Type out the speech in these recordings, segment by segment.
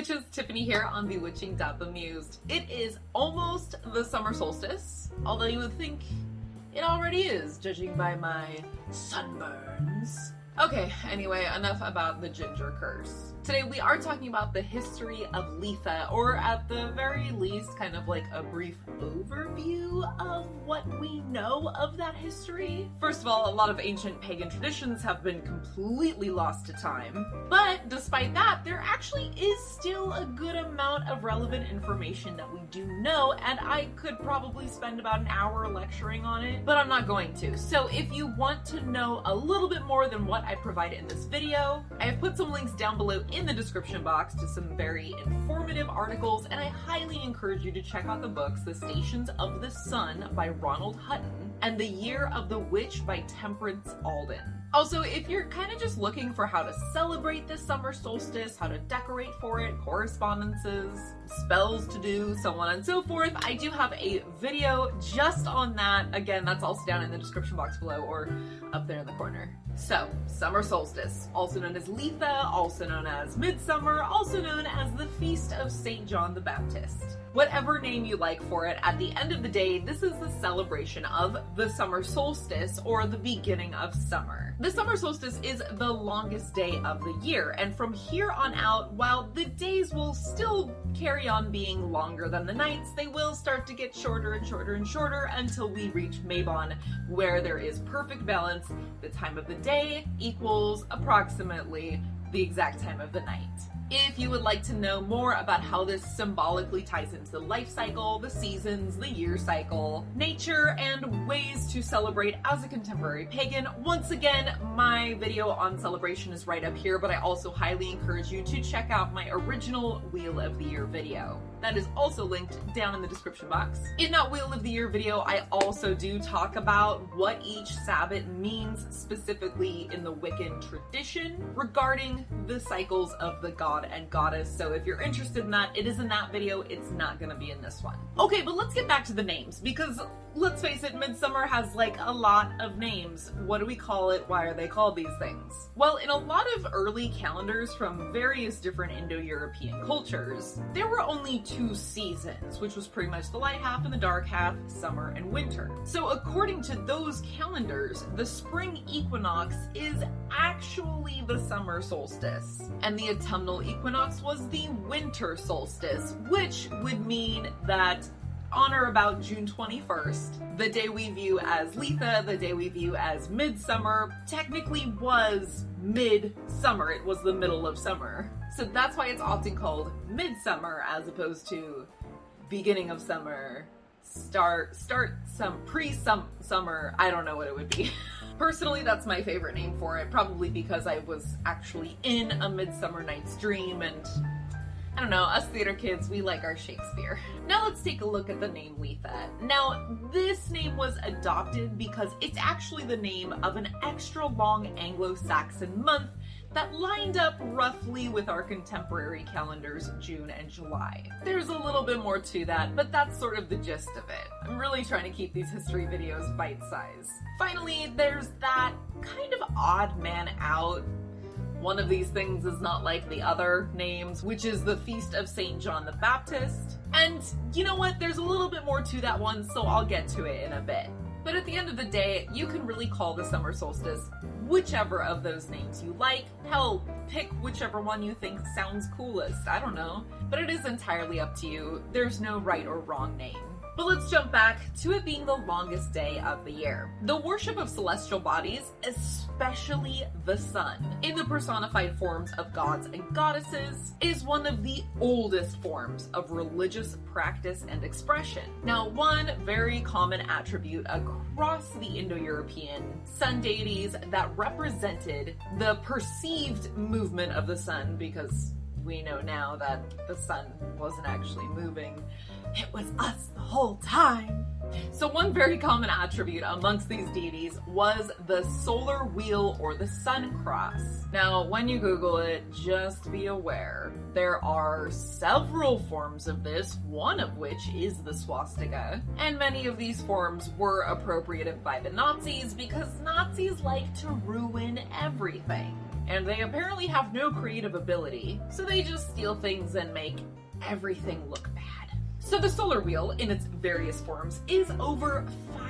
witches, Tiffany here on Bewitching.Bemused. It is almost the summer solstice, although you would think it already is, judging by my sunburns. Okay, anyway, enough about the ginger curse. Today we are talking about the history of Litha, or at the very least, kind of like a brief overview of what we know of that history. First of all, a lot of ancient pagan traditions have been completely lost to time, but despite that, there actually is still a good amount of relevant information that we do know, and I could probably spend about an hour lecturing on it, but I'm not going to. So if you want to know a little bit more than what I provide in this video, I have put some links down below in the description box to some very informative articles, and I highly encourage you to check out the books The Stations of the Sun by Ronald Hutton and The Year of the Witch by Temperance Alden. Also, if you're kind of just looking for how to celebrate this summer solstice, how to decorate for it, correspondences, spells to do, so on and so forth, I do have a video just on that. Again, that's also down in the description box below or up there in the corner. So, summer solstice, also known as Litha, also known as Midsummer, also known as the Feast of St. John the Baptist. Whatever name you like for it, at the end of the day, this is the celebration of the summer solstice, or the beginning of summer. The summer solstice is the longest day of the year, and from here on out, while the days will still carry on being longer than the nights, they will start to get shorter and shorter and shorter until we reach Mabon, where there is perfect balance. The time of the day equals approximately the exact time of the night. If you would like to know more about how this symbolically ties into the life cycle, the seasons, the year cycle, nature, and ways to celebrate as a contemporary pagan, once again, my video on celebration is right up here, but I also highly encourage you to check out my original Wheel of the Year video. That is also linked down in the description box. In that Wheel of the Year video, I also do talk about what each Sabbath means specifically in the Wiccan tradition regarding the cycles of the god and goddess. So if you're interested in that, it is in that video. It's not gonna be in this one. Okay, but let's get back to the names, because let's face it, Midsummer has like a lot of names. What do we call it? Why are they called these things? Well, in a lot of early calendars from various different Indo-European cultures, there were only two seasons, which was pretty much the light half and the dark half, summer and winter. So according to those calendars, the spring equinox is actually the summer solstice, and the autumnal equinox was the winter solstice, which would mean that on or about June 21st, the day we view as Litha, the day we view as Midsummer, technically was mid-summer. It was the middle of summer. So that's why it's often called Midsummer as opposed to beginning of summer, pre-summer, I don't know what it would be. Personally, that's my favorite name for it, probably because I was actually in A Midsummer Night's Dream, and I don't know, us theater kids, we like our Shakespeare. Now let's take a look at the name Litha. Now, this name was adopted because it's actually the name of an extra long Anglo-Saxon month that lined up roughly with our contemporary calendars, June and July. There's a little bit more to that, but that's sort of the gist of it. I'm really trying to keep these history videos bite-sized. Finally, there's that kind of odd man out. One of these things is not like the other names, which is the Feast of St. John the Baptist. And you know what? There's a little bit more to that one, so I'll get to it in a bit. But at the end of the day, you can really call the summer solstice whichever of those names you like. Hell, pick whichever one you think sounds coolest, I don't know. But it is entirely up to you. There's no right or wrong name. But let's jump back to it being the longest day of the year. The worship of celestial bodies, especially the sun, in the personified forms of gods and goddesses, is one of the oldest forms of religious practice and expression. Now, one very common attribute across the Indo-European sun deities that represented the perceived movement of the sun, because we know now that the sun wasn't actually moving, it was us the whole time. So one very common attribute amongst these deities was the solar wheel or the sun cross. Now, when you Google it, just be aware, there are several forms of this, one of which is the swastika. And many of these forms were appropriated by the Nazis because Nazis like to ruin everything. And they apparently have no creative ability, so they just steal things and make everything look bad. So the solar wheel, in its various forms, is over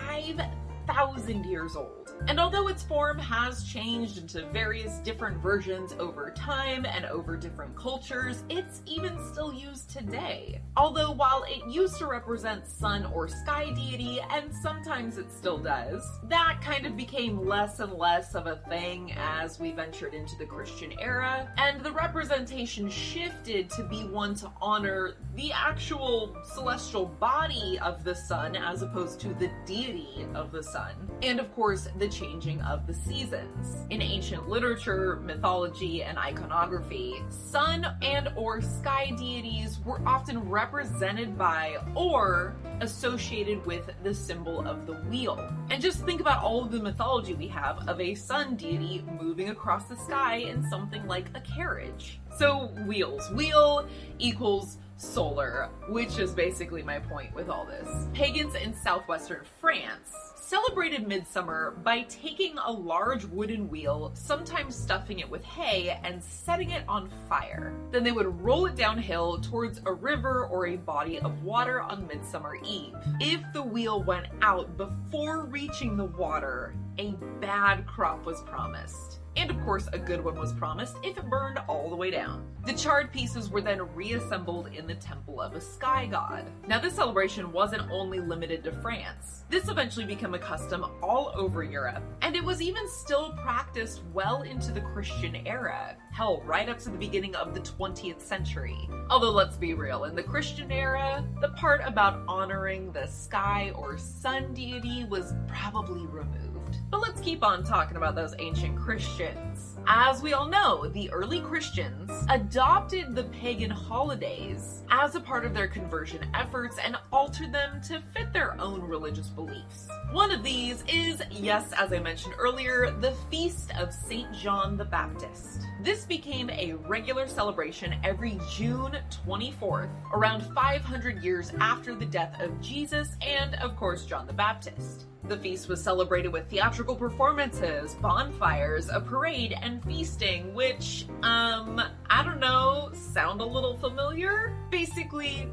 5,000 years old. And although its form has changed into various different versions over time and over different cultures, it's even still used today. Although while it used to represent sun or sky deity, and sometimes it still does, that kind of became less and less of a thing as we ventured into the Christian era, and the representation shifted to be one to honor the actual celestial body of the sun as opposed to the deity of the sun. And of course, the changing of the seasons. In ancient literature, mythology, and iconography, sun and or sky deities were often represented by or associated with the symbol of the wheel. And just think about all of the mythology we have of a sun deity moving across the sky in something like a carriage. So wheels. Wheel equals solar, which is basically my point with all this. Pagans in southwestern France celebrated Midsummer by taking a large wooden wheel, sometimes stuffing it with hay, and setting it on fire. Then they would roll it downhill towards a river or a body of water on Midsummer Eve. If the wheel went out before reaching the water, a bad crop was promised. And of course, a good one was promised if it burned all the way down. The charred pieces were then reassembled in the temple of a sky god. Now, this celebration wasn't only limited to France. This eventually became a custom all over Europe, and it was even still practiced well into the Christian era. Hell, right up to the beginning of the 20th century. Although let's be real, in the Christian era, the part about honoring the sky or sun deity was probably removed. But let's keep on talking about those ancient Christians. As we all know, the early Christians adopted the pagan holidays as a part of their conversion efforts and altered them to fit their own religious beliefs. One of these is, yes, as I mentioned earlier, the Feast of St. John the Baptist. This became a regular celebration every June 24th, around 500 years after the death of Jesus and, of course, John the Baptist. The feast was celebrated with theatrical performances, bonfires, a parade, and feasting, which, I don't know, sound a little familiar? Basically,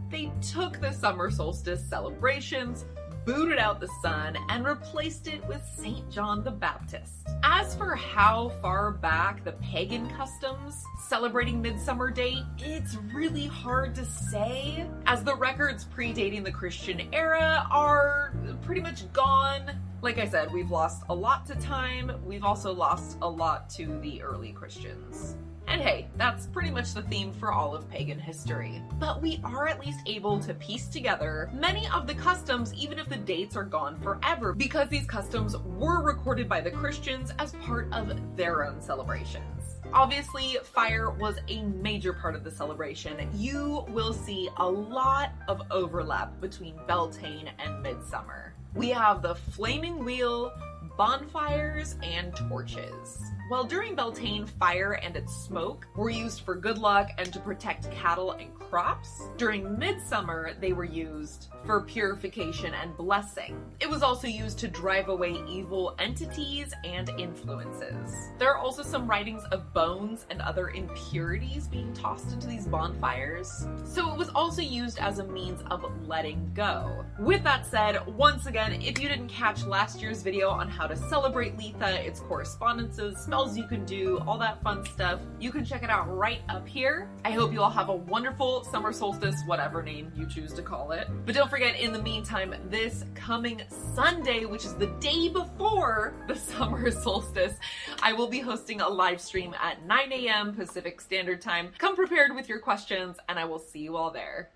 they took the summer solstice celebrations, booted out the sun, and replaced it with St. John the Baptist. As for how far back the pagan customs celebrating Midsummer date, it's really hard to say, as the records predating the Christian era are pretty much gone. Like I said, we've lost a lot to time. We've also lost a lot to the early Christians. And hey, that's pretty much the theme for all of pagan history. But we are at least able to piece together many of the customs, even if the dates are gone forever, because these customs were recorded by the Christians as part of their own celebrations. Obviously, fire was a major part of the celebration. You will see a lot of overlap between Beltane and Midsummer. We have the flaming wheel, bonfires, and torches. While during Beltane, fire and its smoke were used for good luck and to protect cattle and crops, during Midsummer they were used for purification and blessing. It was also used to drive away evil entities and influences. There are also some writings of bones and other impurities being tossed into these bonfires, so it was also used as a means of letting go. With that said, once again, if you didn't catch last year's video on how to celebrate Litha, its correspondences, spells you can do, all that fun stuff, you can check it out right up here. I hope you all have a wonderful summer solstice, whatever name you choose to call it. But don't forget, in the meantime, this coming Sunday, which is the day before the summer solstice, I will be hosting a live stream at 9 a.m. Pacific Standard Time. Come prepared with your questions, and I will see you all there.